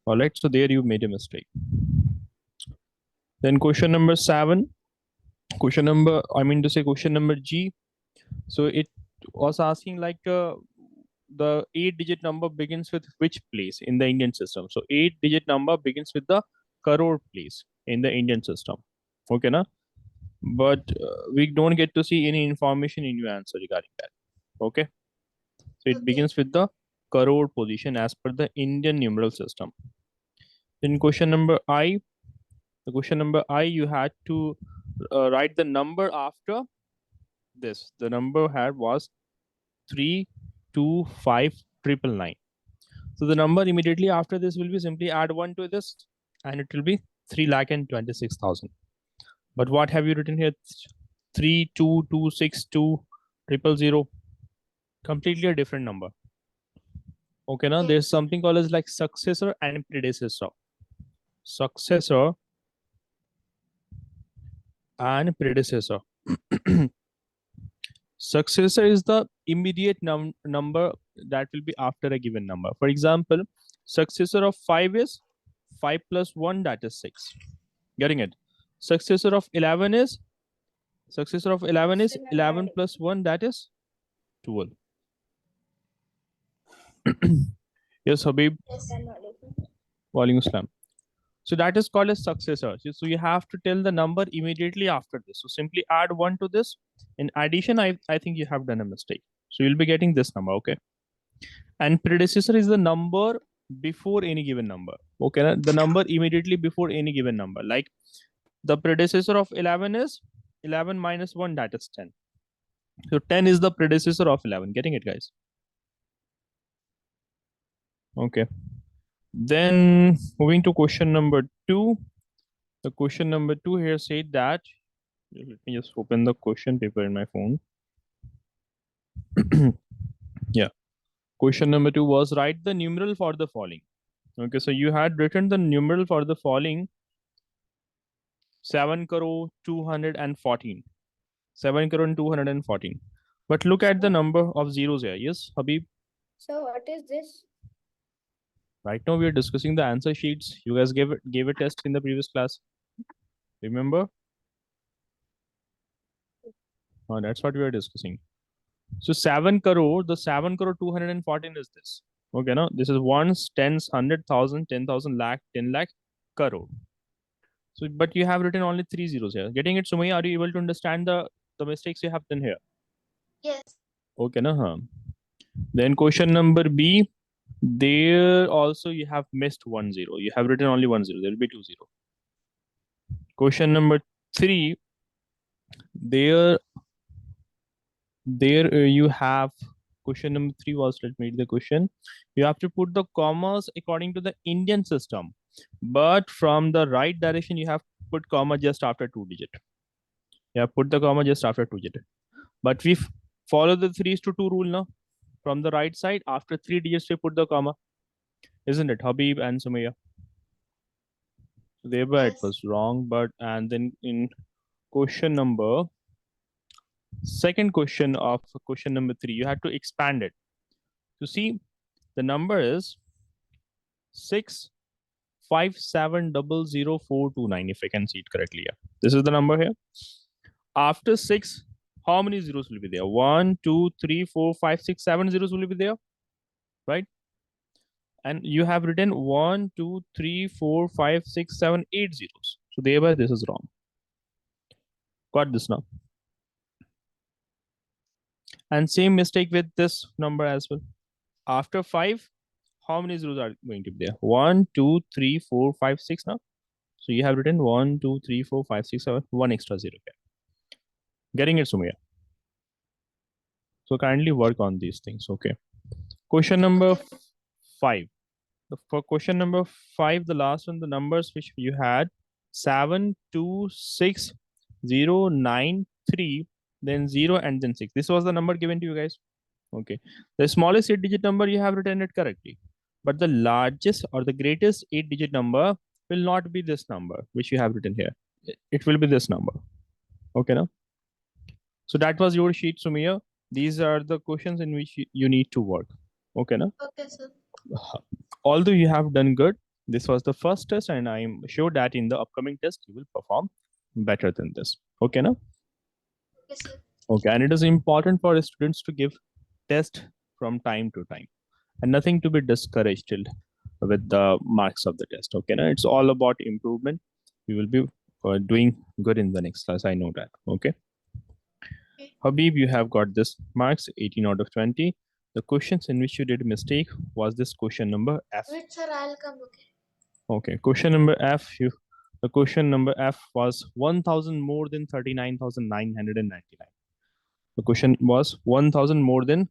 All right, so there you made a mistake. Then question number 7. Question number G. So it was asking like the 8-digit number begins with which place in the Indian system? So 8-digit number begins with the crore place in the Indian system. Okay, na? But we don't get to see any information in your answer regarding that. Okay. So it begins with the crore position as per the Indian numeral system. In question number I, you had to write the number after this. The number had was 325,999. So the number immediately after this will be simply add 1 to this, and it will be 3,26,000. But what have you written here? 32262,000. Completely a different number. Okay, now there's something called as like successor and predecessor. Successor and predecessor. Successor is the immediate number that will be after a given number. For example, successor of 5 is 5 plus 1, that is 6. Getting it? Successor of 11 is 11 plus 1, that is 12. Yes, Habib. Walaikum Assalam. So that is called a successor. So you have to tell the number immediately after this. So simply add 1 to this. In addition, I think you have done a mistake. So you'll be getting this number, okay? And predecessor is the number before any given number. Okay, the number immediately before any given number. Like the predecessor of 11 is 11 minus 1, that is 10. So 10 is the predecessor of 11. Getting it, guys? Okay. Then moving to question number 2. The question number 2 here said that, let me just open the question paper in my phone. Yeah. Question number 2 was write the numeral for the following. Okay, so you had written the numeral for the following 7,214. 7,214. But look at the number of zeros here. Yes, Habib? So what is this? Right now we are discussing the answer sheets. You guys gave a test in the previous class. Remember? Oh, that's what we are discussing. So 7 crore, the 7,214 is this. Okay, now this is ones, tens, 100,000, 10,000, lakh, 10 lakh, crore. So, but you have written only 3 zeros here. Getting it, Sumaya? Are you able to understand the mistakes you have done here? Yes. Okay, na? Then question number B. There also you have missed 1 0. You have written only 1 0. There will be 2 0. Question number 3. There you have question number 3 was, let me read the question. You have to put the commas according to the Indian system, but from the right direction you have put comma just after 2 digit. Yeah, put the comma just after 2 digit. But we follow the 3:2 rule now. From the right side, after 3 digits we put the comma, isn't it, Habib and Sumaya? Thereby yes. It was wrong, but and then in question number, second question of question number 3, you have to expand it. You see, the number is 657000429, if I can see it correctly. Yeah, this is the number here. After 6, how many zeros will be there? 1, 2, 3, 4, 5, 6, 7 zeros will be there, right? And you have written 1, 2, 3, 4, 5, 6, 7, 8 zeros. So thereby this is wrong. Got this now? And same mistake with this number as well. After 5, how many zeros are going to be there? 1, 2, 3, 4, 5, 6 now. So you have written 1, 2, 3, 4, 5, 6, 7, 1 extra zero here. Getting it, Sumaya? So kindly work on these things, okay? Question number 5. For question number 5, the last one, the numbers which you had 726,093, then 0 and then 6. This was the number given to you guys. Okay. The smallest 8-digit number you have written it correctly. But the largest or the greatest 8-digit number will not be this number which you have written here. It will be this number. Okay, now? So that was your sheet, Sumaya. These are the questions in which you need to work. Okay, now? Okay, sir. Although you have done good, This was the first test, and I'm sure that in the upcoming test you will perform better than this. Okay, now? Yes, sir. Okay, and it is important for students to give test from time to time, and nothing to be discouraged with the marks of the test. Okay, now it's all about improvement. You will be doing good in the next class. I know that. Okay. Habib, you have got this marks 18 out of 20. The questions in which you did mistake was this question number F. Wait, sir, I'll come. Okay. Okay, question number F. The question number F was 1,000 more than 39,999. The question was 1,000 more than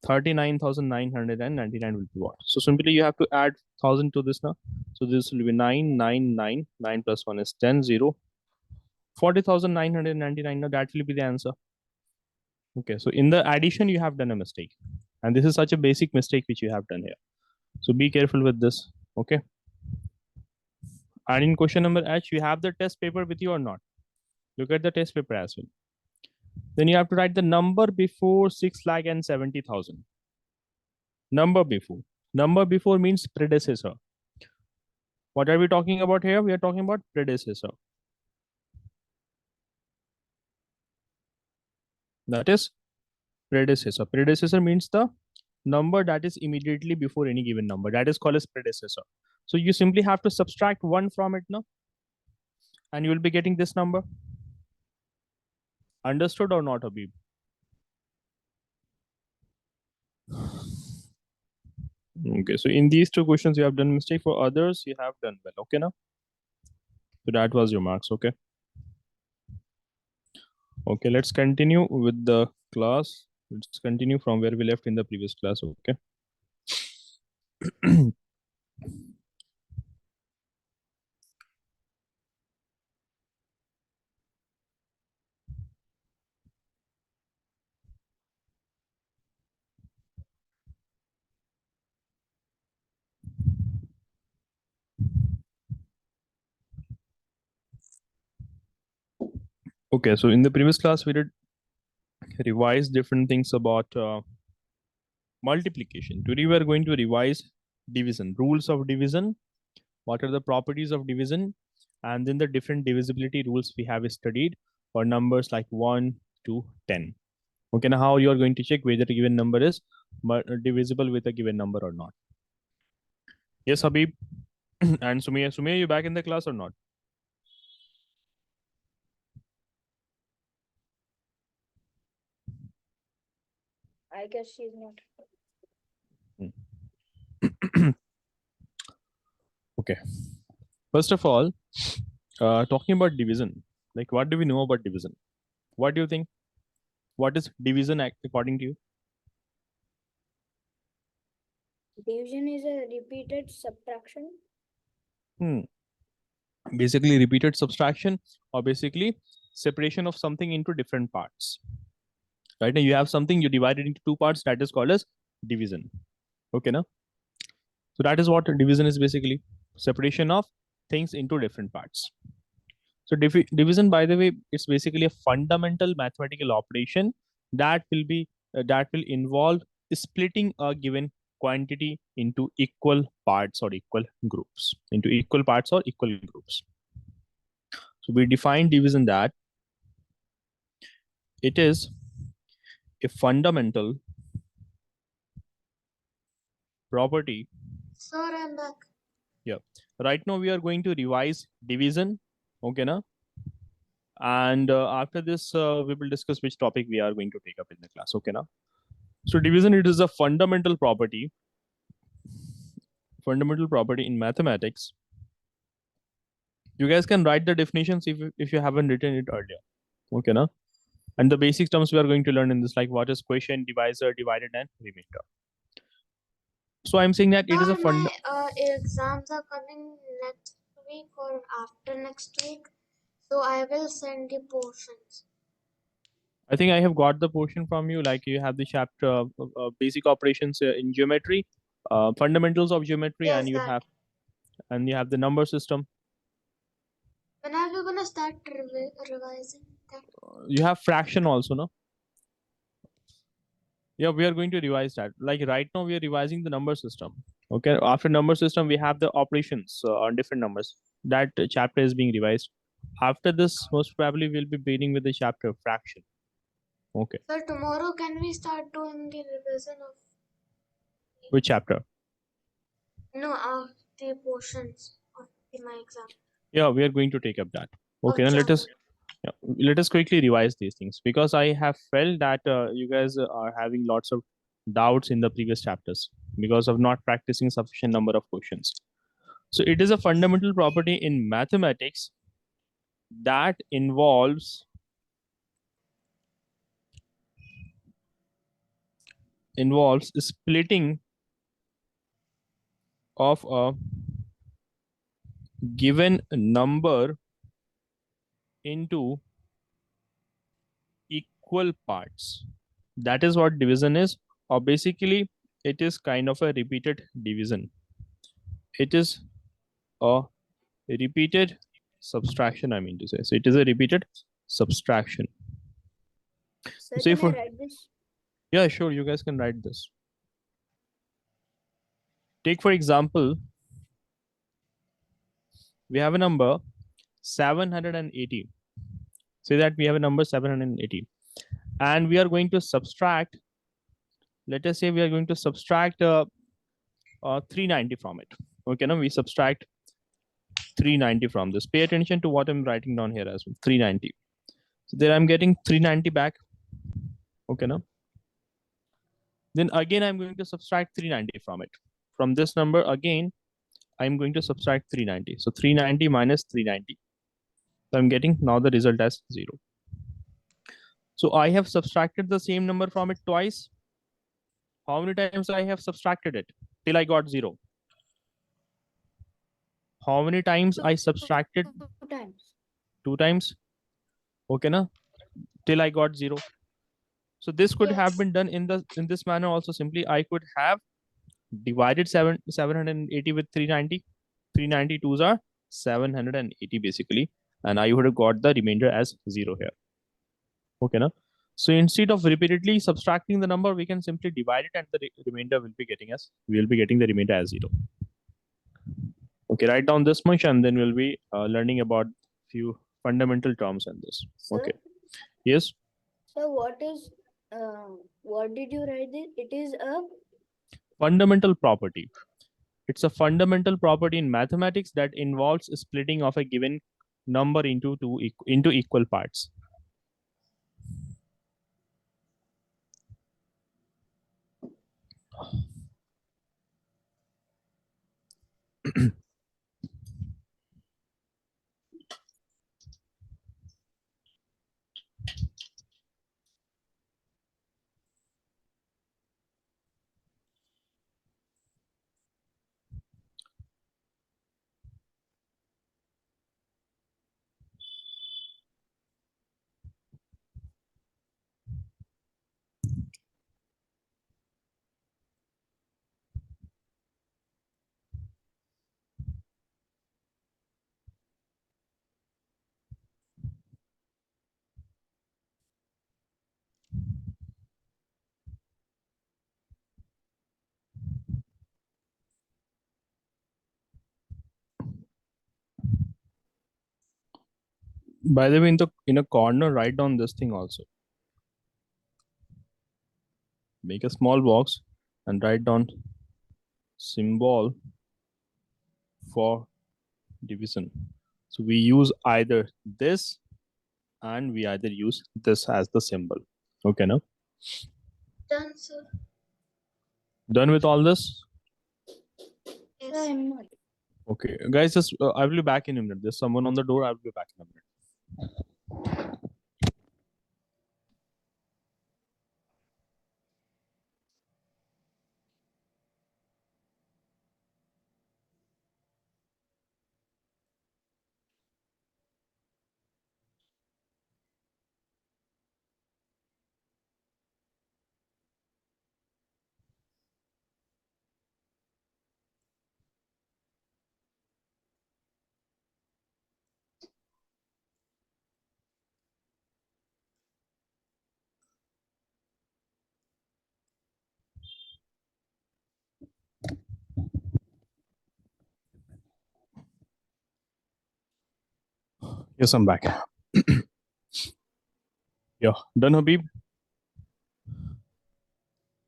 39,999 will be what? So simply you have to add 1,000 to this now. So this will be 999. 9 plus 1 is 10, 0. 40,999. Now that will be the answer. Okay, so in the addition, you have done a mistake. And this is such a basic mistake which you have done here. So be careful with this. Okay. And in question number H, you have the test paper with you or not? Look at the test paper as well. Then you have to write the number before 6 lakh and 70,000. Number before. Number before means predecessor. What are we talking about here? We are talking about predecessor. That is predecessor. Predecessor means the number that is immediately before any given number. That is called as predecessor. So you simply have to subtract 1 from it now. And you will be getting this number. Understood or not, Habib? Okay, so in these two questions, you have done mistake. For others, you have done well. Okay, now? So that was your marks. Okay. Okay, let's continue with the class. Let's continue from where we left in the previous class. Okay. Okay, so in the previous class, we did revise different things about multiplication. Today, we are going to revise division, rules of division, what are the properties of division, and then the different divisibility rules we have studied for numbers like 1 to 10. Okay, now how you are going to check whether a given number is divisible with a given number or not. Yes, Habib. And Sumaya. Sumaya, you back in the class or not? I guess she's not. Okay. First of all, talking about division, like what do we know about division? What do you think? What is division according to you? Division is a repeated subtraction. Basically repeated subtraction, or basically separation of something into different parts. Right now you have something, you divide it into two parts, that is called as division. Okay, now? So that is what division is basically, separation of things into different parts. So division, by the way, it's basically a fundamental mathematical operation that will involve splitting a given quantity into equal parts or equal groups. So we define division that it is a fundamental property. Sir, I'm back. Yeah. Right now we are going to revise division. Okay, now? And after this, we will discuss which topic we are going to take up in the class. Okay, now? So division, it is a fundamental property in mathematics. You guys can write the definitions if you haven't written it earlier. Okay, now? And the basic terms we are going to learn in this, like what is quotient, divisor, divided, and remainder. So I'm saying that it is a my exams are coming next week or after next week, so I will send the portions. I think I have got the portion from you. Like you have the chapter basic operations in geometry, fundamentals of geometry, Yes, and you have the number system. When are we gonna start revising that? You have fraction also, no? Yeah, we are going to revise that. Like right now, we are revising the number system. Okay, after number system, we have the operations on different numbers. That chapter is being revised. After this, most probably we'll be beginning with the chapter fraction. Okay, Sir, tomorrow can we start doing the revision of which chapter? of the portions of my exam Yeah, we are going to take up that. Okay, of now German? let us quickly revise these things because I have felt that you guys are having lots of doubts in the previous chapters because of not practicing sufficient number of questions. So it is a fundamental property in mathematics that involves splitting of a given number into equal parts. That is what division is, or basically, it is kind of a repeated division. It is a repeated subtraction, I mean to say. So it is a repeated subtraction. Sir, Say can I for write this? yeah, sure, you guys can write this. Take for example, we have a number 780. Say that we have a number 780, and we are going to subtract. Let us say we are going to subtract 390 from it. Okay, now we subtract 390 from this. Pay attention to what I'm writing down here as well. 390. So there I'm getting 390 back. Okay, now then again I'm going to subtract 390 from it. From this number again, I'm going to subtract 390. So 390 minus 390. So I'm getting now the result as 0. So I have subtracted the same number from it twice. How many times I have subtracted it till I got 0? How many times I subtracted? 2 times. 2 times. Okay, na? Till I got 0. So this could have Yes. been done in this manner also. Simply I could have divided 780 with 390. 392s are 780 basically, and I would have got the remainder as 0 here. Okay, na? So instead of repeatedly subtracting the number, we can simply divide it, and the remainder will be getting us. We will be getting the remainder as 0. Okay, write down this much, and then we'll be learning about few fundamental terms in this. Sir, Okay. Yes. so what did you write this? It is a Fundamental property. It's a fundamental property in mathematics that involves splitting of a given number into into equal parts. By the way, in a corner, write down this thing also. Make a small box and write down symbol for division. So we use either this and we either use this as the symbol. Okay, now Done, sir. done with all this. Yes. sir, I'm not. Okay, guys, just I will be back in a minute. There's someone on the door. I will be back in a minute. Yes, I'm back. Yeah, done, Habib.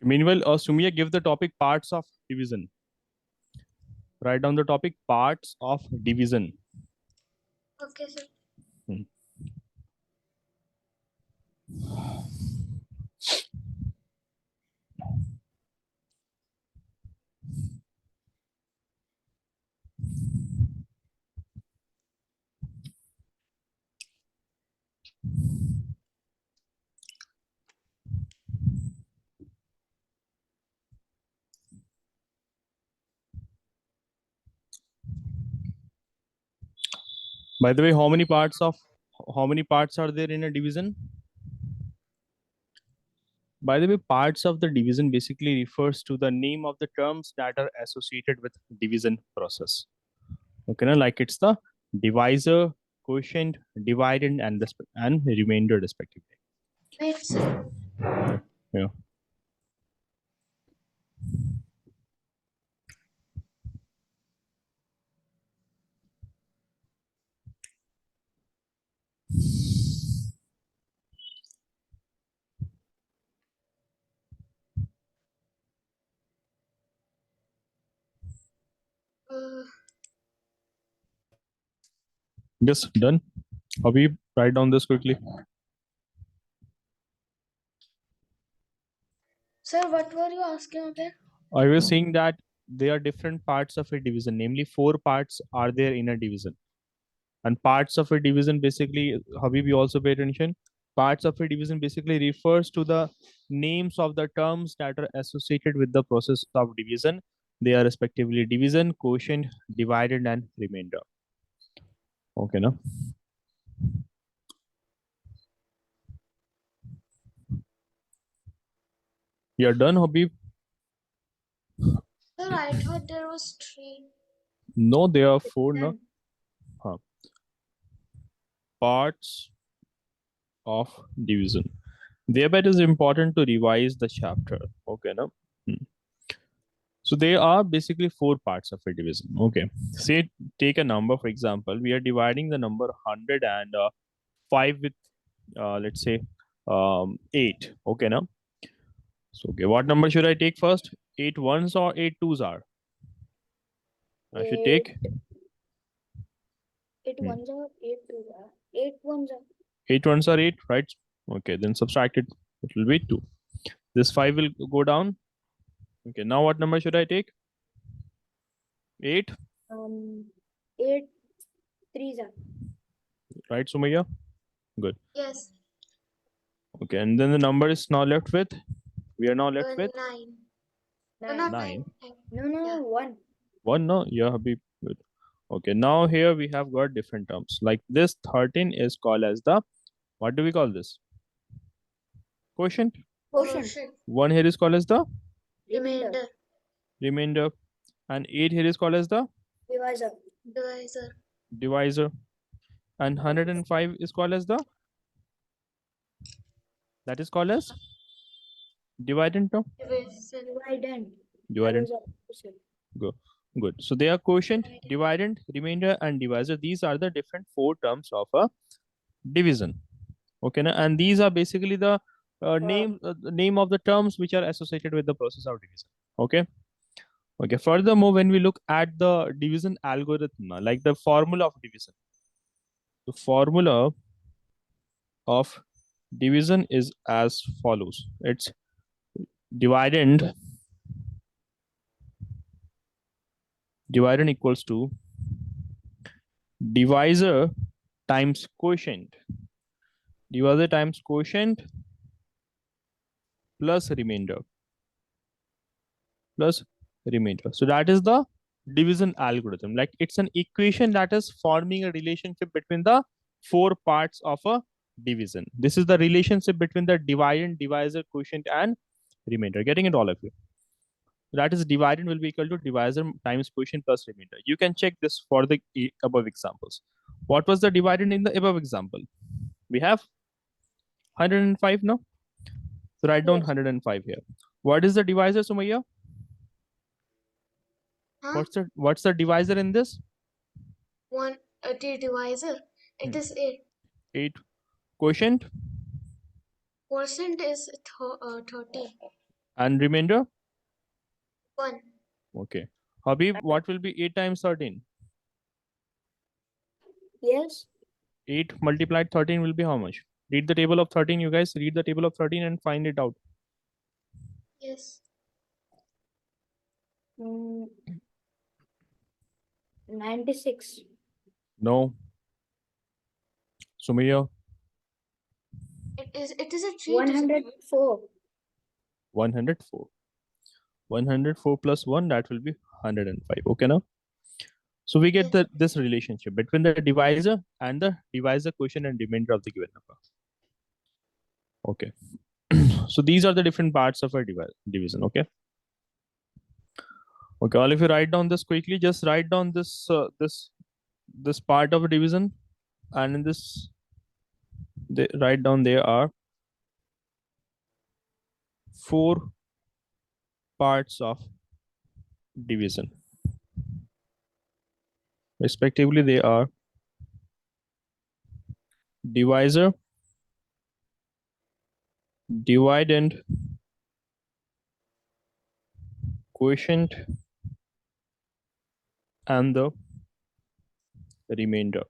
Meanwhile, Sumia, give the topic parts of division. Write down the topic parts of division. Okay, sir. Hmm. By the way, how many parts are there in a division? By the way, parts of the division basically refers to the name of the terms that are associated with division process. Okay, now like it's the divisor, quotient, dividend, and remainder respectively. Wait, sir. Yeah. Uh, Yes, done. Habib, write down this quickly. Sir, what were you asking again? I was saying that there are different parts of a division, namely 4 parts are there in a division. And parts of a division basically, Habib, you also pay attention. Parts of a division basically refers to the names of the terms that are associated with the process of division. They are respectively division, quotient, dividend, and remainder. Okay, no? You're done, Habib? Sir, I thought there was 3. No, there are 4, no? Done. Huh. Parts of division. Thereby, it is important to revise the chapter. Okay, no? Hmm. So there are basically 4 parts of a division. Okay. Say take a number, for example, we are dividing the number 100 and 5 with let's say 8. Okay, now. So okay, what number should I take first? 8 ones or 8 twos are? I should Eight, take eight ones are 8 twos are 8 ones are 8 ones are 8, right? Okay, then subtract it. It will be 2. This 5 will go down. Okay, now what number should I take? 8, 8 3s are right, Sumaya? Good. Yes. Okay, and then the number is now left with, we are now left with 9. 9. Not 9. 9. No, Yeah. 1. 1, no? Yeah, Habib. Good. Okay, now here we have got different terms. Like this 13 is called as the, what do we call this? Quotient. Quotient. Quotient. 1 here is called as the Remainder. remainder. And 8 here is called as the Divisor. Divisor. divisor. And 105 is called as the, that is called as dividend term. Division. Dividend. I Dividend. was opposite. Good. Good. So they are quotient, dividend, remainder, and divisor. These are the different 4 terms of a division. Okay, na? And these are basically the name of the terms which are associated with the process of division. Okay. Okay. Furthermore, when we look at the division algorithm, like the formula of division, the formula of division is as follows. It's dividend equals to divisor times quotient. Divisor times quotient plus remainder. Plus remainder. So that is the division algorithm. Like it's an equation that is forming a relationship between the 4 parts of a division. This is the relationship between the dividend, divisor, quotient, and remainder. Getting it, all of you? That is dividend will be equal to divisor times quotient plus remainder. You can check this for the above examples. What was the dividend in the above example? We have 105 now. So write down Yes. 105 here. What is the divisor, Sumaya? Huh? What's the divisor in this? The divisor. It is 8. 8. Quotient Quotient is 30. and remainder? 1. Okay. Habib, what will be 8 times 13? Yes. 8 multiplied 13 will be how much? Read the table of 13, you guys. Read the table of 13 and find it out. Yes. 96. No. Sumaya, It is a 3-digit. 104. 104. 104 plus 1, that will be 105. Okay, now? So we get Yes. this relationship between the divisor and the divisor quotient and remainder of the given number. Okay. So these are the different parts of a division. Okay. Okay. All if you write down this quickly, just write down this part of a division, and in this, they write down there are 4 parts of division. Respectively, they are divisor, dividend, quotient, and the remainder.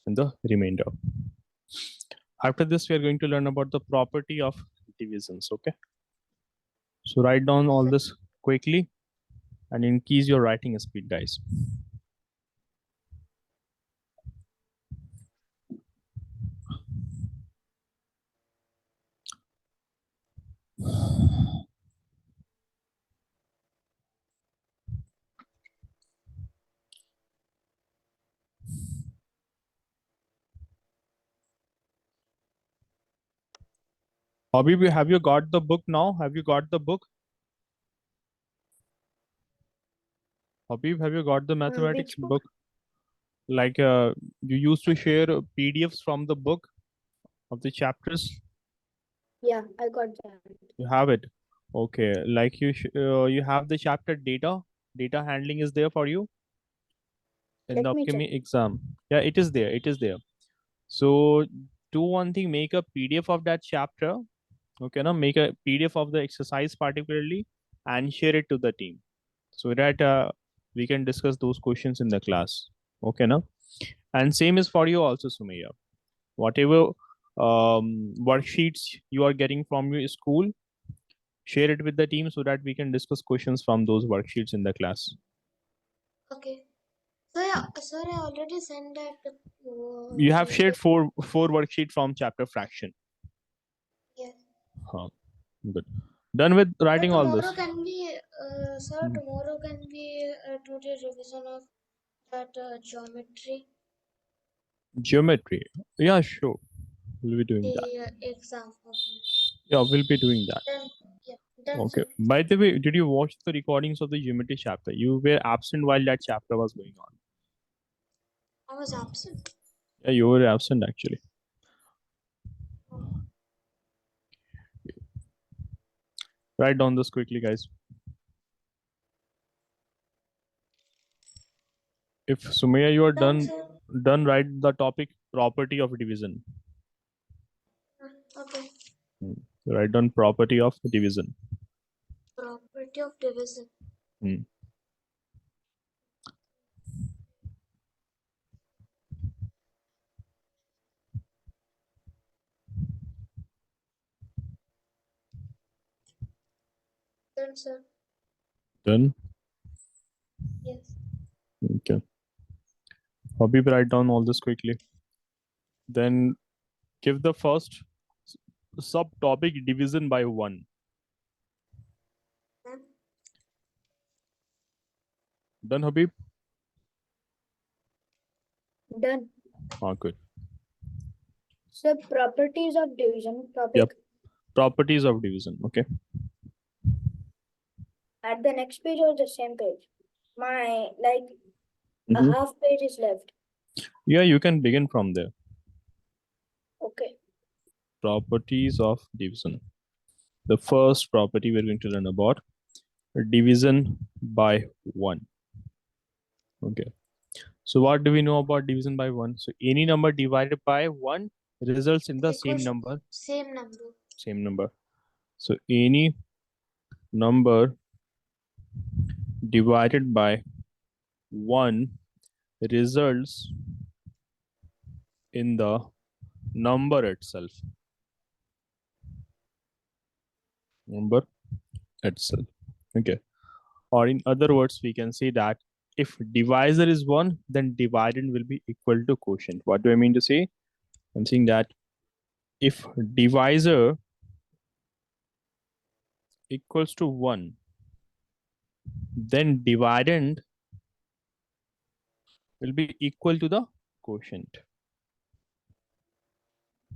And the remainder. After this, we are going to learn about the property of divisions. Okay. So write down all this quickly and increase your writing speed, guys. Habib, have you got the book now? Have you got the book? Habib, have you got the mathematics Which book? book? Like you used to share PDFs from the book of the chapters. Yeah, I got that. You have it. Okay. Like you have the chapter data. Data handling is there for you in the Let me check. upcoming exam. Yeah, it is there. It is there. So do one thing, make a PDF of that chapter. Okay, now make a PDF of the exercise particularly and share it to the team so that we can discuss those questions in the class. Okay, now, and same is for you also, Sumaya. Whatever worksheets you are getting from your school, share it with the team so that we can discuss questions from those worksheets in the class. Okay. Sir, I already sent that. You have shared PDF. four worksheet from chapter fraction. Yes. Huh. Good. Done with Sir, writing all tomorrow this. can we, Mhm. tomorrow can we do the revision of that geometry, Geometry. Yeah, sure. We'll be doing that. the exam. Okay. Yeah, we'll be doing that. Done. Yeah. Done, Okay. sir. By the way, did you watch the recordings of the geometry chapter? You were absent while that chapter was going on. I was absent. Yeah, you were absent actually. Oh, Write down this quickly, guys. If Sumaya, you are done, done, sir. write the topic property of division. Okay. Hmm. Write down property of division. Property of division. Hmm. Done, sir. Done. Yes. Okay. Habib, write down all this quickly. Then give the first subtopic division by 1. Done. Done, Habib? Done. Good. So properties of division topic. Yep. Properties of division. Okay. At the next page or the same page? My a Mhm. half page is left. Yeah, you can begin from there. Okay. Properties of division. The first property we're going to learn about division by 1. Okay. So what do we know about division by 1? So any number divided by 1 results in the same number. Same number. Same number. So any number divided by 1 results in the number itself. Number itself. Okay. Or in other words, we can say that if divisor is 1, then dividend will be equal to quotient. What do I mean to say? I'm saying that if divisor equals to 1, then dividend will be equal to the quotient.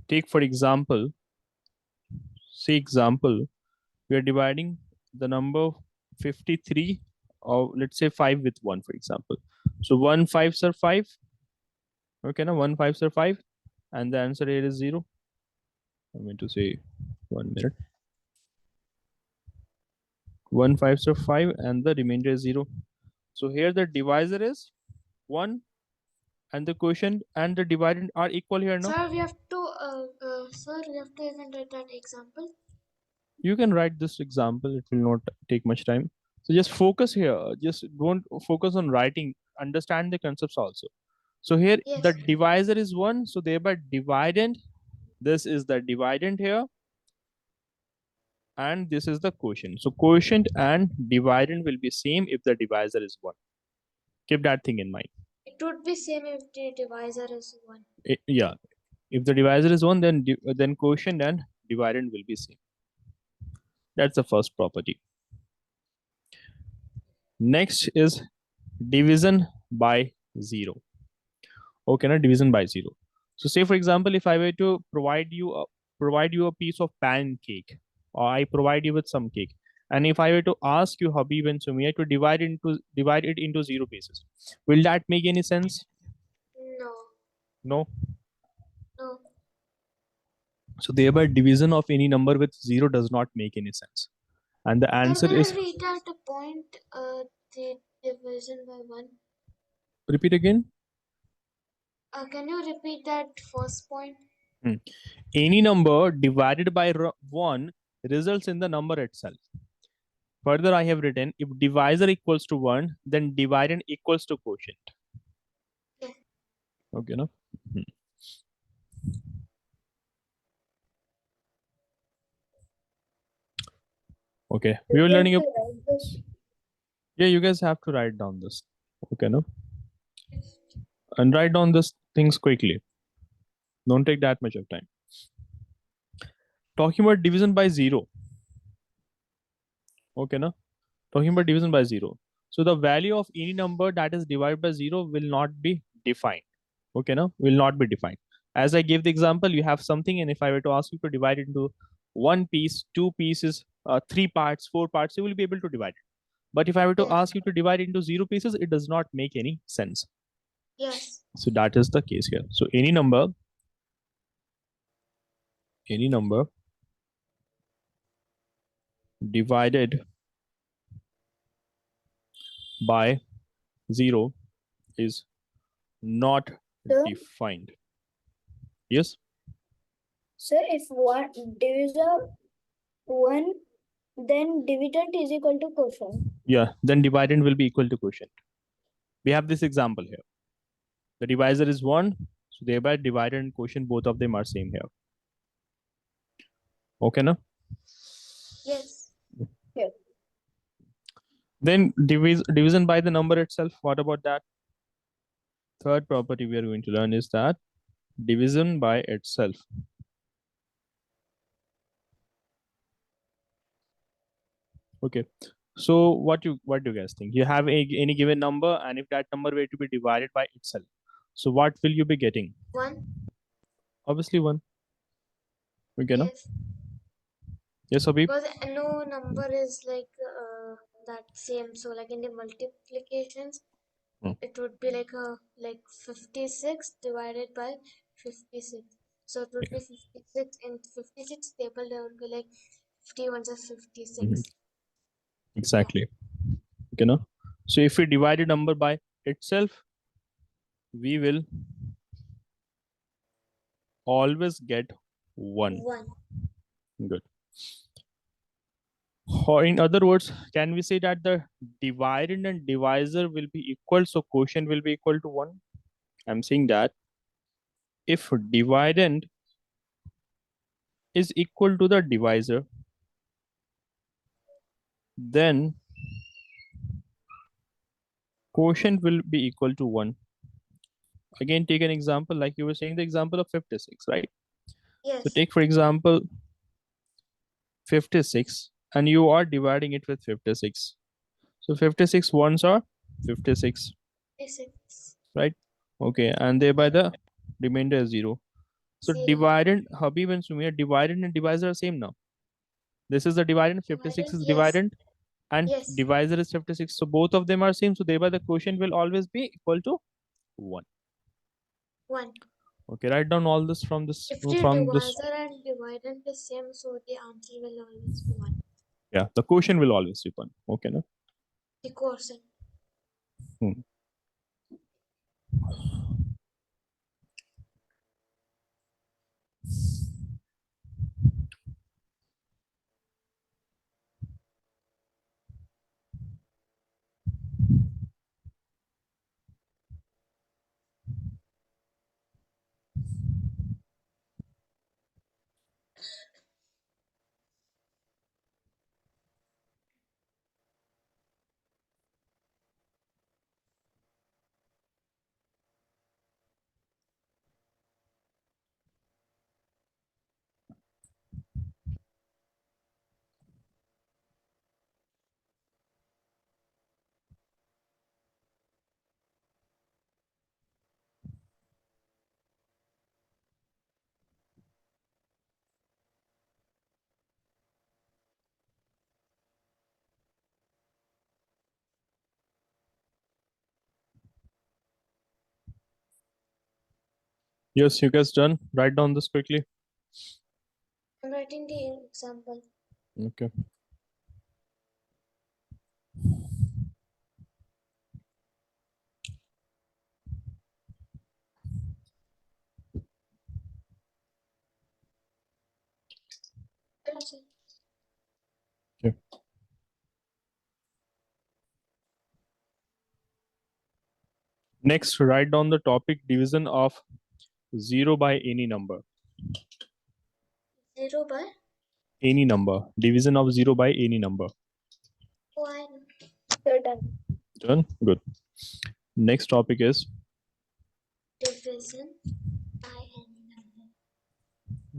Take for example, we are dividing the number 53, or let's say 5 with 1, for example. So 1 5s are 5. Okay, now 1 5s are 5, and the answer here is 0. I'm going to say 1 minute. 1 5s are 5, and the remainder is 0. So here the divisor is 1, and the quotient and the dividend are equal here, no? Sir, we have to even write that example. You can write this example, it will not take much time. So just focus here, just don't focus on writing, understand the concepts also. So here Yes. the divisor is 1, so thereby dividend, this is the dividend here, and this is the quotient. So quotient and dividend will be same if the divisor is 1. Keep that thing in mind. It would be same if the divisor is 1. Yeah, if the divisor is 1, then quotient and dividend will be same. That's the first property. Next is division by 0. Okay, now division by 0. So say for example, if I were to provide you a piece of pancake, or I provide you with some cake, and if I were to ask you, Habib and Sumia, to divide it into 0 pieces, will that make any sense? No. No. No. So thereby division of any number with 0 does not make any sense. And the answer Sir, is, can you read out a point, the division by 1? repeat again. Can you repeat that first point? Any number divided by 1 results in the number itself. Further, I have written, if divisor equals to 1, then dividend equals to quotient. Yeah. Okay, no? Okay, we were learning. Yeah, you guys have to write down this. Okay, no? And write down this things quickly. Don't take that much of time. Talking about division by 0. Okay, no? Talking about division by 0. So the value of any number that is divided by 0 will not be defined. Okay, no? Will not be defined. As I gave the example, you have something, and if I were to ask you to divide it into 1 piece, 2 pieces, 3 parts, 4 parts, you will be able to divide it. But if I were to Yes. ask you to divide it into 0 pieces, it does not make any sense. Yes. So that is the case here. So any number divided by 0 is not defined. Yes? So if one divisor 1, then dividend is equal to quotient. Yeah, then dividend will be equal to quotient. We have this example here. The divisor is 1, so thereby dividend and quotient, both of them are same here. Okay, no? Yes. Yeah. Then division by the number itself, what about that? Third property we are going to learn is that division by itself. Okay, so what do you guys think? You have any given number, and if that number were to be divided by itself, so what will you be getting? 1. Obviously 1. Okay, no? Yes. Yes, Habib? Because no number is like that same. So like in the multiplications, it would be like 56 divided by 56. So it would be 56 in 56 table. There would be like 51 is 56. Exactly. Okay, no? So if we divide a number by itself, we will always get 1. 1. Good. Or in other words, can we say that the dividend and divisor will be equal, so quotient will be equal to 1? I'm saying that if dividend is equal to the divisor, then quotient will be equal to 1. Again, take an example, like you were saying the example of 56, right? So Yes. take, for example, 56, and you are dividing it with 56. So 56 ones are 56, 56. right? Okay, and thereby the remainder is 0. So 0. dividend, Habib and Sumia, dividend and divisor are same now. This is the dividend, 56 is Yes. dividend, and Yes. divisor is 56. So both of them are same. So thereby the quotient will always be equal to 1. 1. Okay, write down all this from this If the from this. divisor and dividend is same, so the answer will always be 1. Yeah, the quotient will always be 1. Okay, no? The quotient. Hmm. Yes, you guys done? Write down this quickly. I'm writing the example. Okay. Also, Okay. Next, write down the topic division of 0 by any number. 0 by Any number. Division of 0 by any number. 1. Certain. Done? Good. Next topic is Division by any number.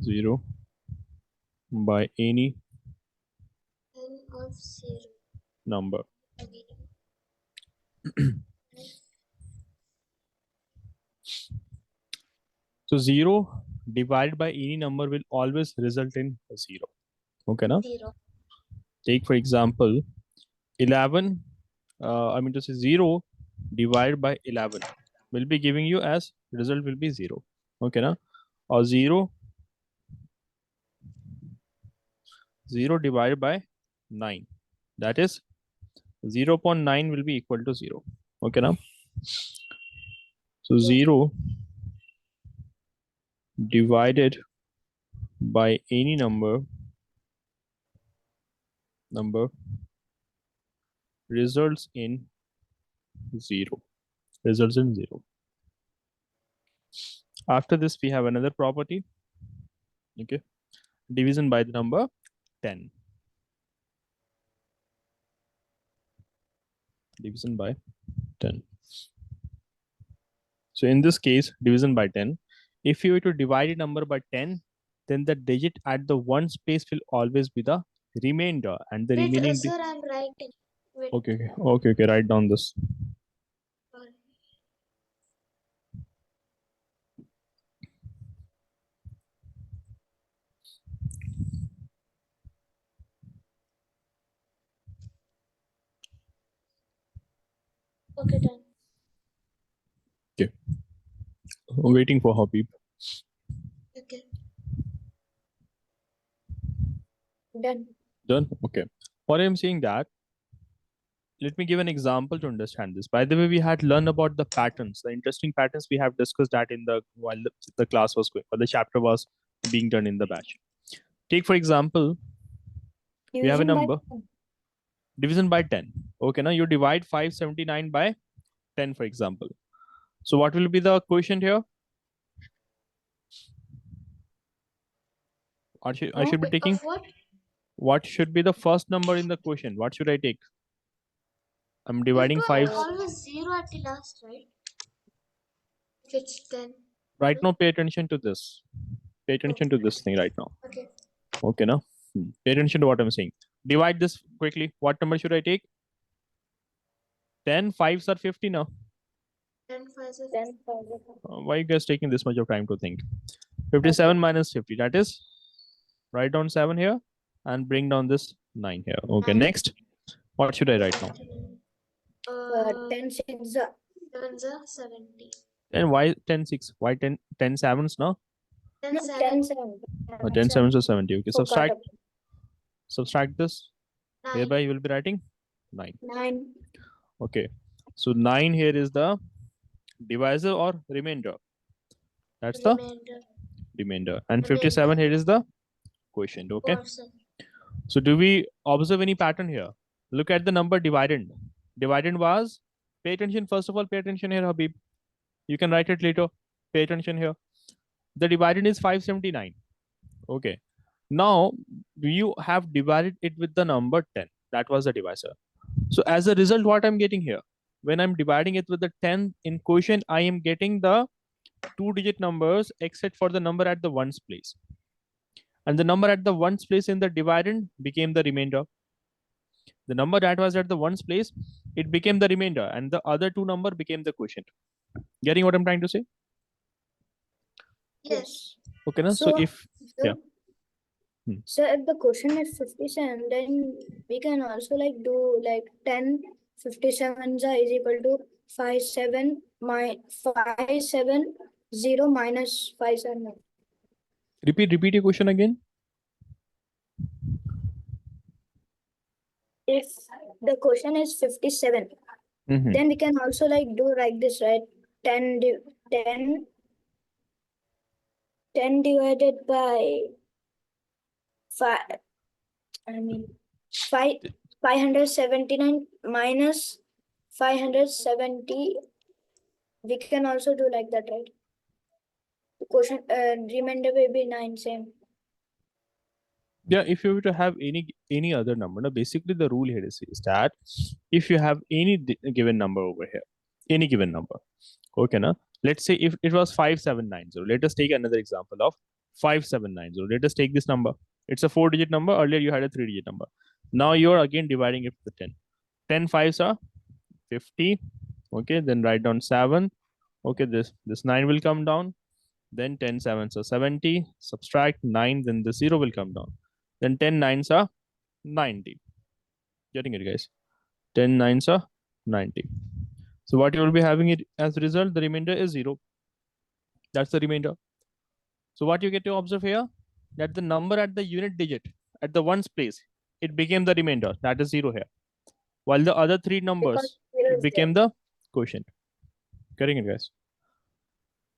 0 by any N of 0. number. Again. So 0 divided by any number will always result in 0. Okay, now 0. take for example 11. I mean to say 0 divided by 11 will be giving you as result will be 0. Okay, now or 0 divided by 9, that is 0.9 will be equal to 0. Okay, now so Yes. 0 divided by any number results in 0. Results in 0. After this, we have another property. Okay, division by the number 10. Division by 10. So in this case, division by 10. If you were to divide a number by 10, then the digit at the one space will always be the remainder, and the Wait, remaining. sir, I'm writing. Wait. Okay. Write down this. Sorry. Okay, done. Okay, I'm waiting for Habib. Okay. Done. Done. Okay. What I'm saying that let me give an example to understand this. By the way, we had learned about the patterns, the interesting patterns. We have discussed that in the while the class was going, or the chapter was being done in the batch. Take for example, we have a Division by number, division by 10. Okay, now you divide 579 by 10, for example. So what will be the quotient here? I should be taking, Of what should be the first number in the quotient? What should I take? I'm dividing 5. always 0 at the last, right? If it's 10. Right now, pay attention to this. Pay attention to this thing right now. Okay. Okay, now pay attention to what I'm saying. Divide this quickly. What number should I take? 10 5s are 50 now. 10 5 are 10. Why are you guys taking this much of time to think? 57 minus 50. That is, write down 7 here and bring down this 9 here. Okay, 9. next. What should I write now? 10 6 7s are 70. And why 10 6? Why 10 7s now? 10 10 7. 7. 10 7s are 70. Okay, Forgot subtract this. 9. Hereby you will be writing 9. 9. Okay, so 9 here is the divisor or remainder. That's the remainder. And 57 here is the quotient. Okay. So do we observe any pattern here? Look at the number dividend. Dividend was, pay attention. First of all, pay attention here, Habib. You can write it later. Pay attention here. The dividend is 579. Okay. Now you have divided it with the number 10. That was the divisor. So as a result, what I'm getting here, when I'm dividing it with the 10 in quotient, I am getting the 2-digit numbers except for the number at the ones place. And the number at the ones place in the dividend became the remainder. The number that was at the ones place, it became the remainder, and the other two number became the quotient. Getting what I'm trying to say? Yes. Okay, na? So if yeah. So if the question is 57, then we can also like do like 10 57s is equal to 570 minus 579. Repeat your question again. If the question is 57, then we can also like do like this, right? 10 divided by 5, 579 minus 570. We can also do like that, right? The question remainder will be 9, same. Yeah, if you were to have any other number, now basically the rule here is that if you have any given number over here, any given number, okay, now let's say if it was 5790, let us take another example of 5790. Let us take this number. It's a 4-digit number. Earlier you had a 3-digit number. Now you're again dividing it with 10. 10 5s are 50. Okay, then write down 7. Okay, this 9 will come down. Then 10 7s are 70. Subtract 9, then the 0 will come down. Then 10 9s are 90. Getting it, guys? 10 9s are 90. So what you will be having it as a result, the remainder is 0. That's the remainder. So what you get to observe here, that the number at the unit digit at the ones place, it became the remainder. That is 0 here. While the other 3 numbers, it became the quotient. Getting it, guys?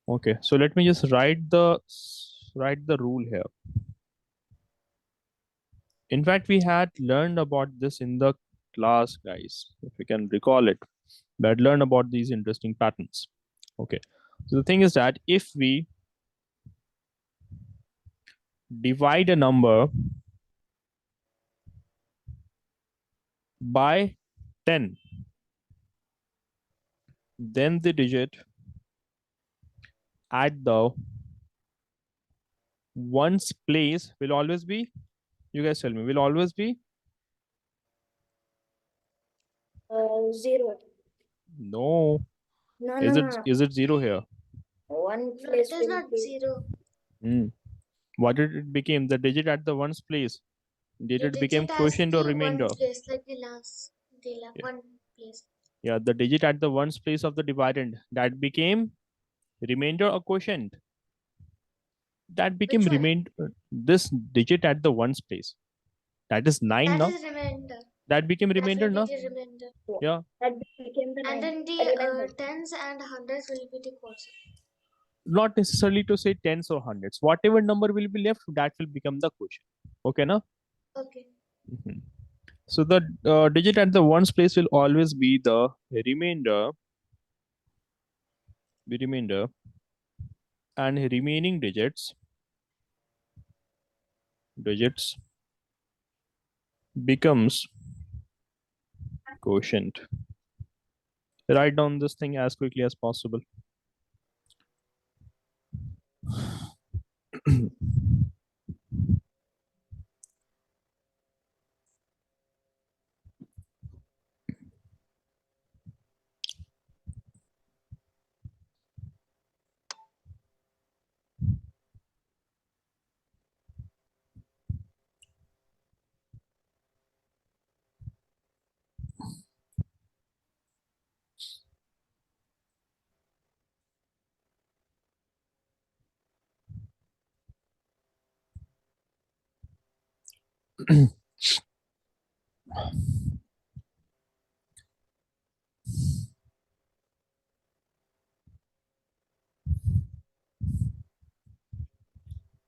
Okay, so let me just write the rule here. In fact, we had learned about this in the class, guys, if we can recall it. We had learned about these interesting patterns. Okay, so the thing is that if we divide a number by 10, then the digit at the ones place will always be, you guys tell me, will always be 0. no. Is it 0 here? One place it is not 0. What did it become? The digit at the ones place, did it become quotient or remainder? One place, like the last, one place. Yeah, the digit at the ones place of the dividend, that became remainder or quotient? That became remainder. This digit at the ones place, that is 9 now. That is remainder. That became remainder, That na? will be the remainder. Yeah. That became the And then the remainder. tens and hundreds will be the quotient. Not necessarily to say tens or hundreds. Whatever number will be left, that will become the quotient. Okay, na? Okay. Mhm. So the digit at the ones place will always be the remainder, and remaining digits becomes quotient. Write down this thing as quickly as possible.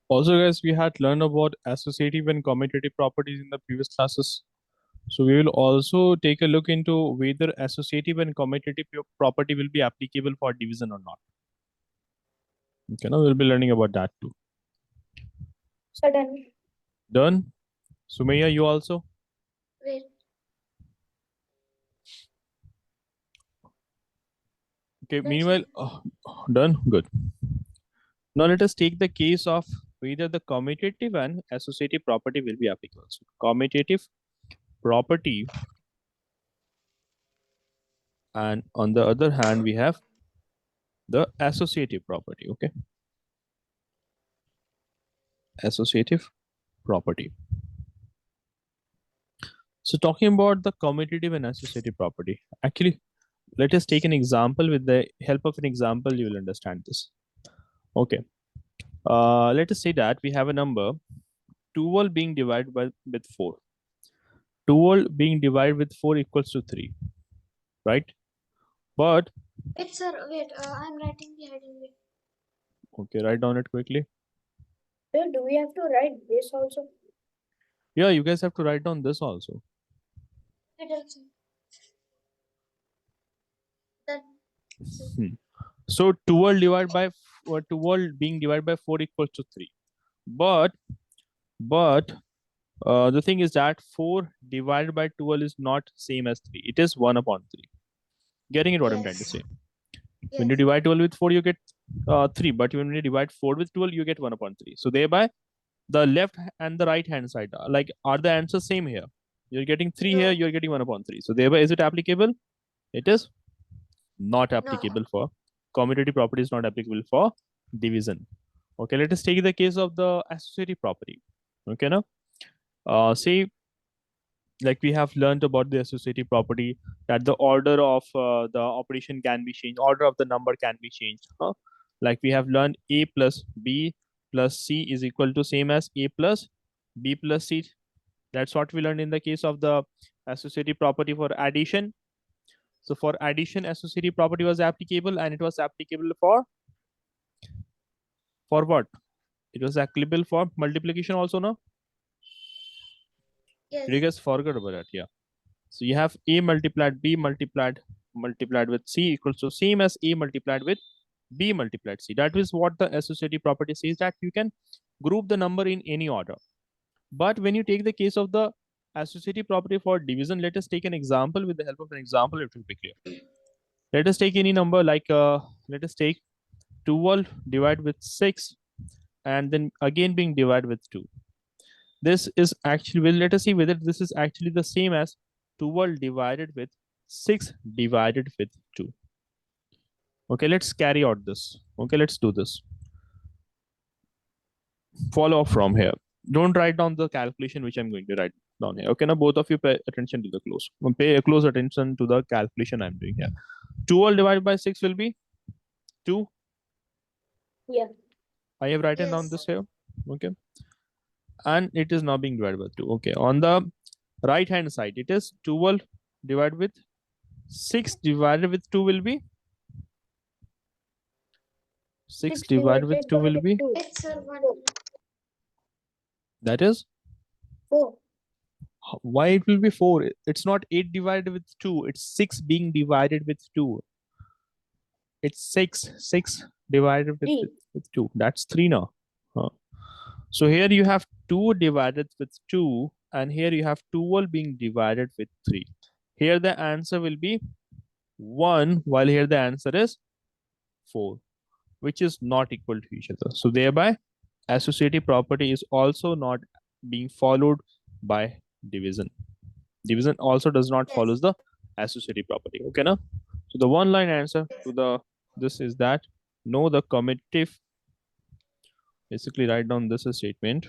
Also, guys, we had learned about associative and commutative properties in the previous classes. So we will also take a look into whether associative and commutative property will be applicable for division or not. Okay, now we'll be learning about that too. So done. Done? Sumaya, you also? Wait. Okay, Done, meanwhile, done? Good. Now let us take the case of whether the commutative and associative property will be applicable. So commutative property, and on the other hand, we have the associative property. Okay, associative property. So talking about the commutative and associative property, actually, let us take an example. With the help of an example, you will understand this. Okay. Let us say that we have a number 12 being divided with 4. 12 being divided with 4 equals to 3, right? But, Wait, sir. Wait. I'm writing the heading. Wait. okay, write down it quickly. So do we have to write this also? Yeah, you guys have to write down this also. Wait, also. That. Hmm. So 12 divided by 12 being divided by 4 equals to 3. But the thing is that 4 divided by 12 is not same as 3. It is 1 upon 3. Getting it what I'm trying to Yes. say? When you Yes. divide 12 with 4, you get 3. But when you divide 4 with 12, you get 1 upon 3. So thereby, the left and the right hand side are the answers same here? You're getting 3 here, No. you're getting 1 upon 3. So thereby, is it applicable? It is not No. applicable for commutative property, is not applicable for division. Okay, let us take the case of the associative property. Okay, now say, like we have learned about the associative property, that the order of the operation can be changed, order of the number can be changed, huh? Like we have learned a plus b plus c is equal to same as a plus b plus c. That's what we learned in the case of the associative property for addition. So for addition, associative property was applicable, and it was applicable for what? It was applicable for multiplication also, no? Yes. Did you guys forget about that? Yeah. So you have a multiplied b multiplied with c equals to same as a multiplied with b multiplied c. That is what the associative property says, that you can group the number in any order. But when you take the case of the associative property for division, let us take an example. With the help of an example, it will be clear. Let us take any number like let us take 12 divided with 6 and then again being divided with 2. This is actually, well, let us see whether this is actually the same as 12 divided with 6 divided with 2. Okay, let's carry out this. Okay, let's do this. Follow from here. Don't write down the calculation which I'm going to write down here. Okay, now both of you pay attention to the close. Pay a close attention to the calculation I'm doing here. 12 divided by 6 will be 2. Yeah. I have written down Yes. this here. Okay. And it is now being divided by 2. Okay. On the Right hand side, it is 12 divided with 6 divided with 2 will be 6 divided with 2 will be, It's a one. that is, 4. why it will be 4? It's not 8 divided with 2, it's 6 being divided with 2. It's 6 divided with 3. 2, that's 3 now. So here you have 2 divided with 2, and here you have 12 being divided with 3. Here the answer will be 1, while here the answer is 4, which is not equal to each other. So thereby associative property is also not being followed by division. Division also does not Yes. follows the associative property. Okay, now? So the one line answer to the this is that no, the commutative, basically write down this statement.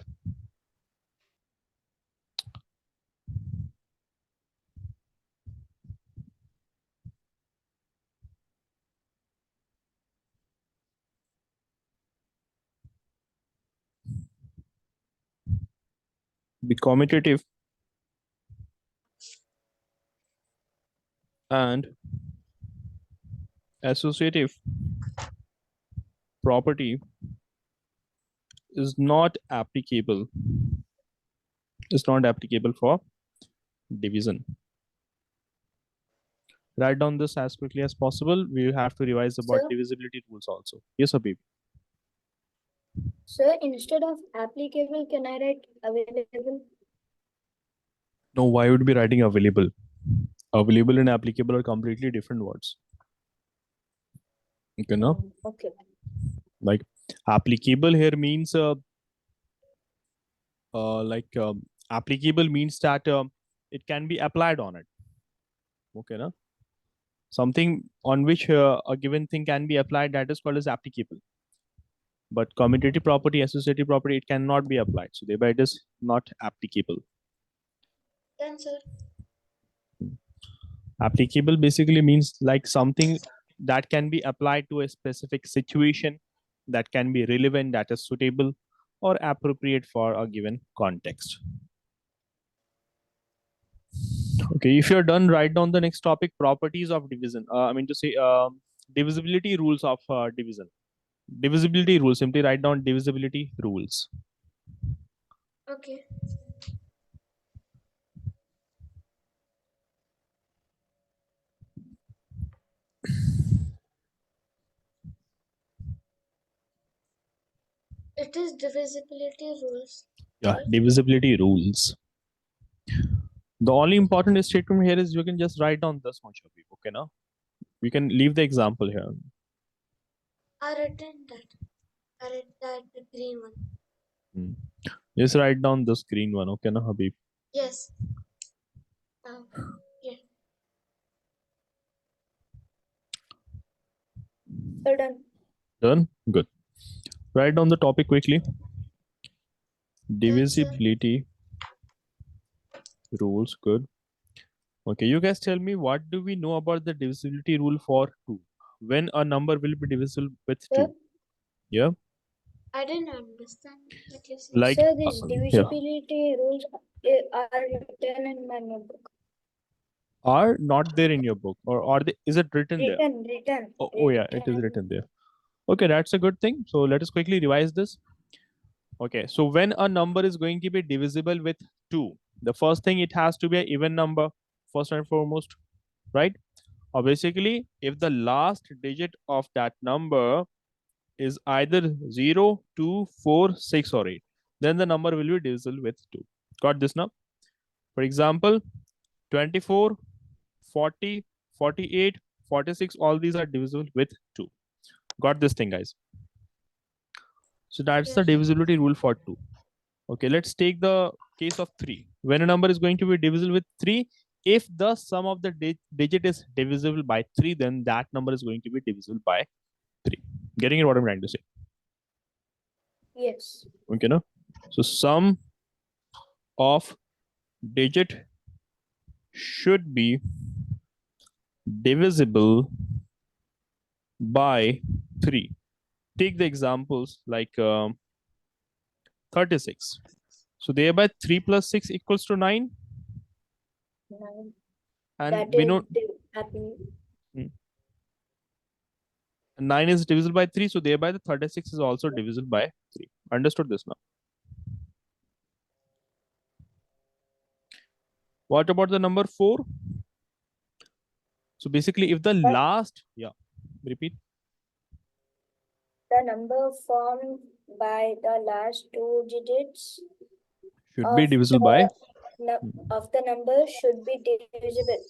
The commutative and associative property is not applicable for division. Write down this as quickly as possible. We will have to revise about Sir? divisibility rules also. Yes, Habib. So instead of applicable, can I write available? No, why would be writing available? Available and applicable are completely different words. Okay, no? Okay. Like applicable here means applicable means that it can be applied on it. Okay, no? Something on which a given thing can be applied, that is called as applicable. But commutative property, associative property, it cannot be applied. So thereby it is not applicable. Done, sir. Applicable basically means like something that can be applied to a specific situation, that can be relevant, that is suitable or appropriate for a given context. Okay, if you're done, write down the next topic, properties of division. Divisibility rules of division. Divisibility rules, simply write down divisibility rules. Okay. It is divisibility rules. Yeah, Right? divisibility rules. The only important statement here is you can just write down this much of it. Okay, now we can leave the example here. I written that. I read that the green one. Just write down the screen one. Okay, now Habib. Yes. Yeah. So done. Done? Good. Write down the topic quickly. Done, sir. Divisibility rules. Good. Okay, you guys tell me, what do we know about the divisibility rule for 2? When a number will be divisible with 2? Sir? Yeah. I didn't understand what you said. Like, Sir, these yeah. divisibility rules are written in my notebook. Are not there in your book, or are they? Is it written there? Written. Oh yeah, it is written there. Okay, that's a good thing. So let us quickly revise this. Okay, so when a number is going to be divisible with 2, the first thing, it has to be an even number, first and foremost, right? Or basically, if the last digit of that number is either 0, 2, 4, 6, or 8, then the number will be divisible with 2. Got this now? For example, 24, 40, 48, 46, all these are divisible with 2. Got this thing, guys? So that's the divisibility rule for 2. Okay, let's take the case of 3. When a number is going to be divisible with 3, if the sum of the digit is divisible by 3, then that number is going to be divisible by 3. Getting it what I'm trying to say? Yes. Okay, no? So sum of digit should be divisible by 3. Take the examples like 36. So thereby 3 plus 6 equals to 9. 9. And That we is know happy. 9 is divisible by 3, so thereby the 36 is also divisible by 3. Understood this now? What about the number 4? So basically, if the last, repeat. The number formed by the last 2 digits Should be of divisible by. of the number should be divisible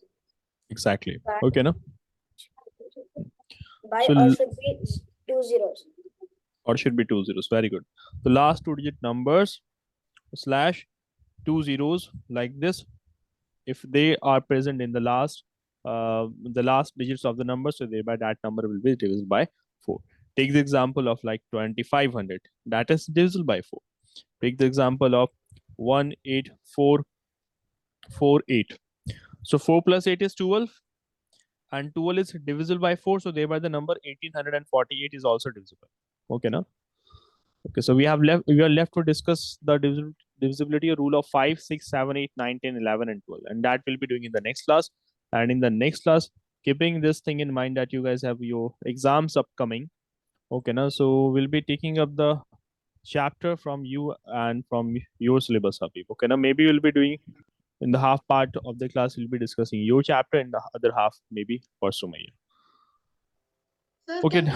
Exactly. by, Okay, no? So, or should be 2 zeros. or should be 2 zeros. Very good. The last 2 digit numbers slash 2 zeros like this, if they are present in the last digits of the number, so thereby that number will be divisible by 4. Take the example of like 2500, that is divisible by 4. Take the example of 18448. So 4 plus 8 is 12, and 12 is divisible by 4, so thereby the number 1848 is also divisible. Okay, now? Okay, so we are left to discuss the divisibility rule of 5, 6, 7, 8, 9, 10, 11, and 12. And that we'll be doing in the next class. And in the next class, keeping this thing in mind that you guys have your exams upcoming. Okay, now, so we'll be taking up the chapter from you and from your syllabus, Habib. Okay, now maybe we'll be doing in the half part of the class, we'll be discussing your chapter, and the other half maybe for Sumaya. Sir, Okay. can you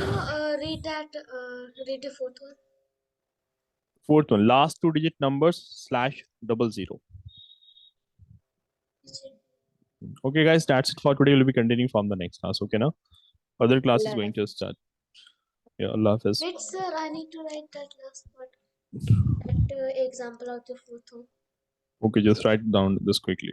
read the fourth one? Fourth one, last 2 digit numbers slash 00. Okay, guys, that's it for today. We'll be continuing from the next class. Okay, now other class is going to start. Yeah, Allah Hafiz. Wait, sir, I need to write that last part. That example of the fourth one. Okay, just write down this quickly.